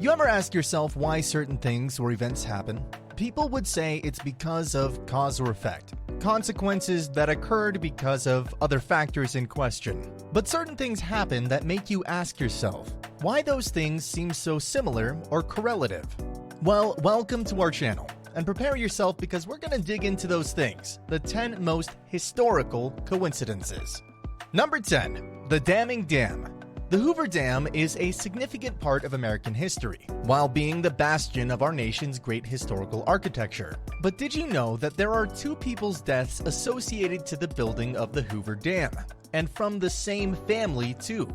You ever ask yourself why certain things or events happen? People would say it's because of cause or effect, consequences that occurred because of other factors in question. But certain things happen that make you ask yourself why those things seem so similar or correlative. Well, welcome to our channel, and prepare yourself because we're going to dig into those things, the 10 most historical coincidences. Number 10. The Damming Dam. The Hoover Dam is a significant part of American history, while being the bastion of our nation's great historical architecture. But did you know that there are two people's deaths associated to the building of the Hoover Dam, and from the same family too?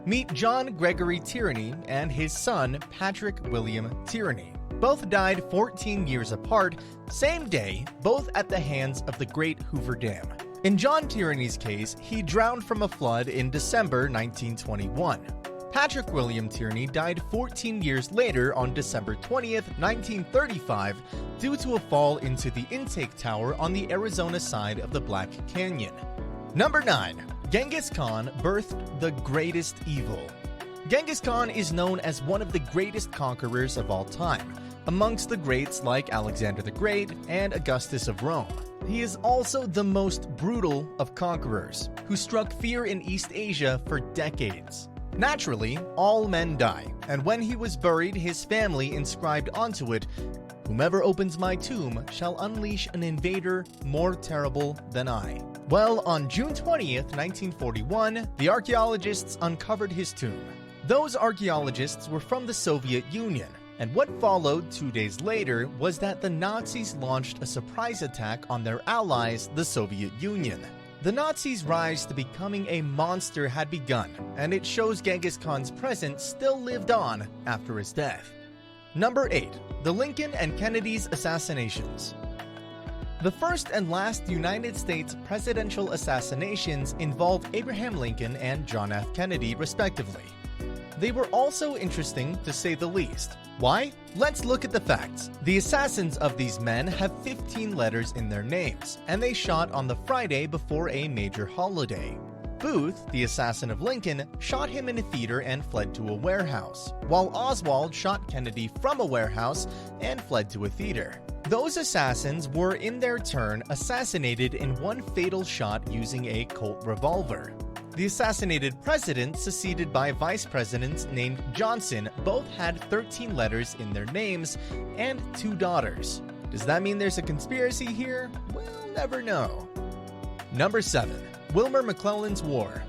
Meet John Gregory Tierney and his son Patrick William Tierney. Both died 14 years apart, same day, both at the hands of the Great Hoover Dam. In John Tierney's case, he drowned from a flood in December 1921. Patrick William Tierney died 14 years later on December 20th, 1935, due to a fall into the intake tower on the Arizona side of the Black Canyon. Number 9. Genghis Khan birthed the greatest evil. Genghis Khan is known as one of the greatest conquerors of all time, amongst the greats like Alexander the Great and Augustus of Rome. He is also the most brutal of conquerors, who struck fear in East Asia for decades. Naturally, all men die, and when he was buried, his family inscribed onto it, "Whomever opens my tomb shall unleash an invader more terrible than I." Well, on June 20th, 1941, the archaeologists uncovered his tomb. Those archaeologists were from the Soviet Union, and what followed 2 days later was that the Nazis launched a surprise attack on their allies, the Soviet Union. The Nazis' rise to becoming a monster had begun, and it shows Genghis Khan's presence still lived on after his death. Number 8. The Lincoln and Kennedy's assassinations. The first and last United States presidential assassinations involved Abraham Lincoln and John F. Kennedy, respectively. They were also interesting, to say the least. Why? Let's look at the facts. The assassins of these men have 15 letters in their names, and they shot on the Friday before a major holiday. Booth, the assassin of Lincoln, shot him in a theater and fled to a warehouse, while Oswald shot Kennedy from a warehouse and fled to a theater. Those assassins were in their turn assassinated in one fatal shot using a Colt revolver. The assassinated president, succeeded by vice presidents named Johnson, both had 13 letters in their names and 2 daughters. Does that mean there's a conspiracy here? We'll never know. Number 7. Wilmer McClellan's War.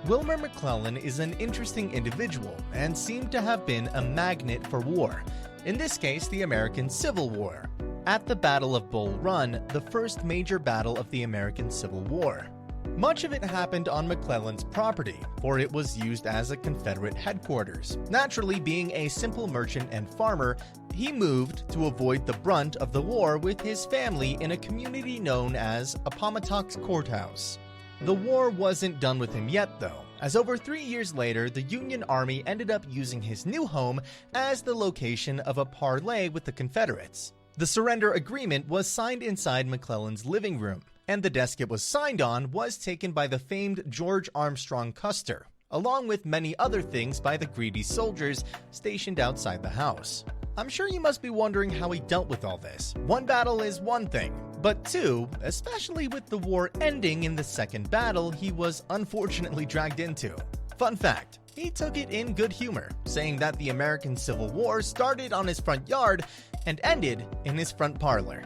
Wilmer McClellan is an interesting individual and seemed to have been a magnet for war, in this case the American Civil War, at the Battle of Bull Run, the first major battle of the American Civil War. Much of it happened on McClellan's property, for it was used as a Confederate headquarters. Naturally, being a simple merchant and farmer, he moved to avoid the brunt of the war with his family in a community known as Appomattox Courthouse. The war wasn't done with him yet, though, as over 3 years later, the Union Army ended up using his new home as the location of a parley with the Confederates. The surrender agreement was signed inside McClellan's living room, and the desk it was signed on was taken by the famed George Armstrong Custer, along with many other things by the greedy soldiers stationed outside the house. I'm sure you must be wondering how he dealt with all this. One battle is one thing, but two, especially with the war ending in the second battle he was unfortunately dragged into. Fun fact, he took it in good humor, saying that the American Civil War started on his front yard and ended in his front parlor.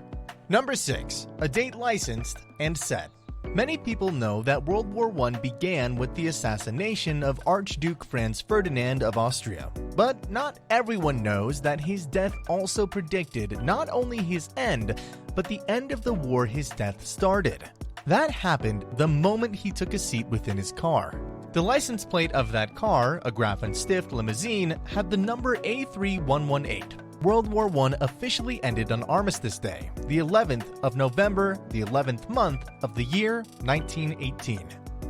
Number 6. A date licensed and set. Many people know that World War I began with the assassination of Archduke Franz Ferdinand of Austria. But not everyone knows that his death also predicted not only his end, but the end of the war his death started. That happened the moment he took a seat within his car. The license plate of that car, a Graf and Stift limousine, had the number A3118. World War I officially ended on Armistice Day, the 11th of November, the 11th month of the year 1918.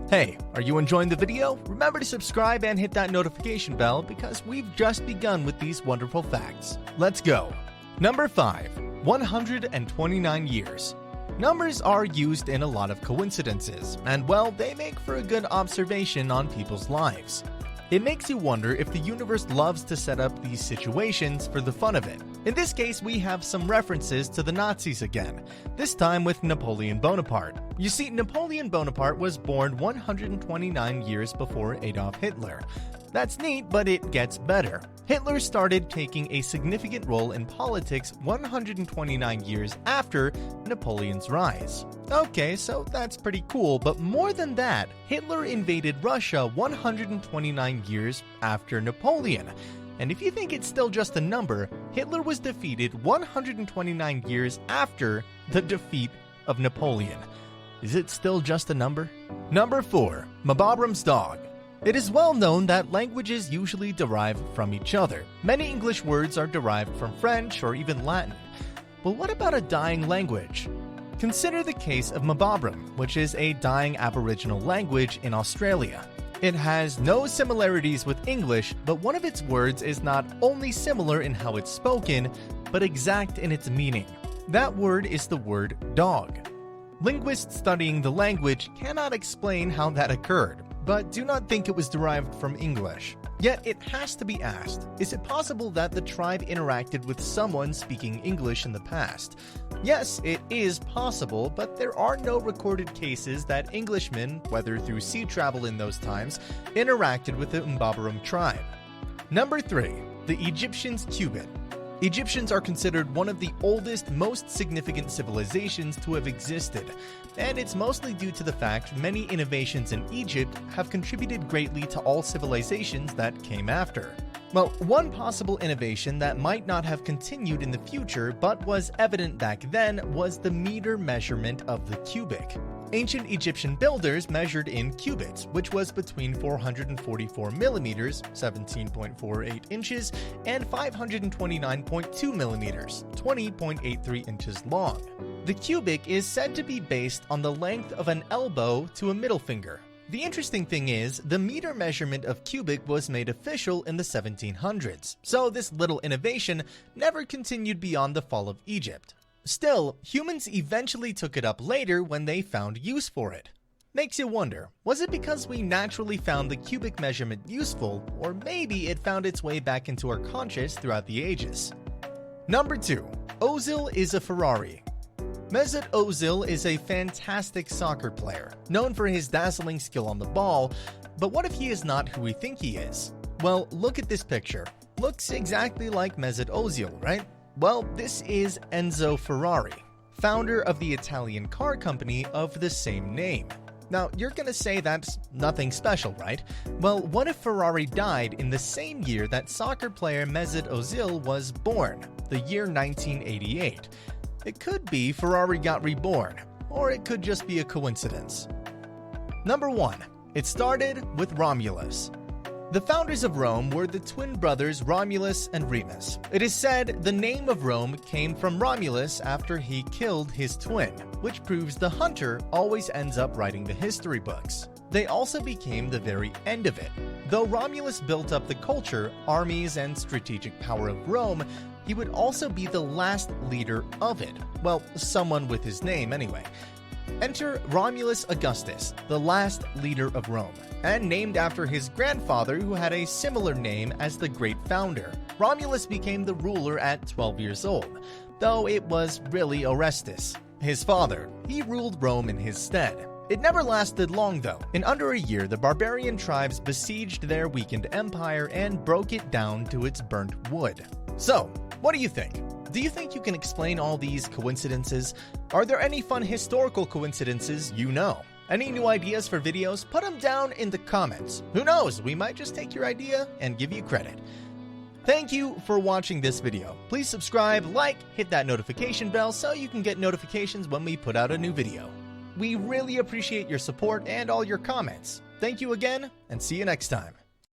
Hey, are you enjoying the video? Remember to subscribe and hit that notification bell because we've just begun with these wonderful facts. Let's go. Number 5. 129 years. Numbers are used in a lot of coincidences, and well, they make for a good observation on people's lives. It makes you wonder if the universe loves to set up these situations for the fun of it. In this case, we have some references to the Nazis again, this time with Napoleon Bonaparte. You see, Napoleon Bonaparte was born 129 years before Adolf Hitler. That's neat, but it gets better. Hitler started taking a significant role in politics 129 years after Napoleon's rise. Okay, so that's pretty cool, but more than that, Hitler invaded Russia 129 years after Napoleon. And if you think it's still just a number, Hitler was defeated 129 years after the defeat of Napoleon. Is it still just a number? Number 4. Mabaras Dog. It is well known that languages usually derive from each other. Many English words are derived from French or even Latin. But what about a dying language? Consider the case of Mabaram, which is a dying Aboriginal language in Australia. It has no similarities with English, but one of its words is not only similar in how it's spoken, but exact in its meaning. That word is the word dog. Linguists studying the language cannot explain how that occurred, but do not think it was derived from English. Yet it has to be asked, is it possible that the tribe interacted with someone speaking English in the past? Yes, it is possible, but there are no recorded cases that Englishmen, whether through sea travel in those times, interacted with the Mbabaram tribe. Number 3. The Egyptians' cubit. Egyptians are considered one of the oldest, most significant civilizations to have existed, and it's mostly due to the fact many innovations in Egypt have contributed greatly to all civilizations that came after. Well, one possible innovation that might not have continued in the future but was evident back then was the meter measurement of the cubit. Ancient Egyptian builders measured in cubits, which was between 444 millimeters, 17.48 inches, and 529.2 millimeters, 20.83 inches long. The cubit is said to be based on the length of an elbow to a middle finger. The interesting thing is, the meter measurement of cubit was made official in the 1700s, so this little innovation never continued beyond the fall of Egypt. Still, humans eventually took it up later when they found use for it. Makes you wonder, was it because we naturally found the cubic measurement useful, or maybe it found its way back into our conscious throughout the ages? Number 2. Ozil is a Ferrari. Mesut Ozil is a fantastic soccer player, known for his dazzling skill on the ball, but what if he is not who we think he is? Well, look at this picture. Looks exactly like Mesut Ozil, right? Well, this is Enzo Ferrari, founder of the Italian car company of the same name. Now, you're gonna say that's nothing special, right? Well, what if Ferrari died in the same year that soccer player Mesut Ozil was born, the year 1988? It could be Ferrari got reborn, or it could just be a coincidence. Number 1. It started with Romulus. The founders of Rome were the twin brothers Romulus and Remus. It is said the name of Rome came from Romulus after he killed his twin, which proves the hunter always ends up writing the history books. They also became the very end of it. Though Romulus built up the culture, armies, and strategic power of Rome, he would also be the last leader of it. Well, someone with his name anyway. Enter Romulus Augustus, the last leader of Rome, and named after his grandfather who had a similar name as the great founder. Romulus became the ruler at 12 years old, though it was really Orestes, his father. He ruled Rome in his stead. It never lasted long though. In under a year, the barbarian tribes besieged their weakened empire and broke it down to its burnt wood. So, what do you think? Do you think you can explain all these coincidences? Are there any fun historical coincidences you know? Any new ideas for videos? Put them down in the comments. Who knows, we might just take your idea and give you credit. Thank you for watching this video. Please subscribe, like, hit that notification bell so you can get notifications when we put out a new video. We really appreciate your support and all your comments. Thank you again, and see you next time.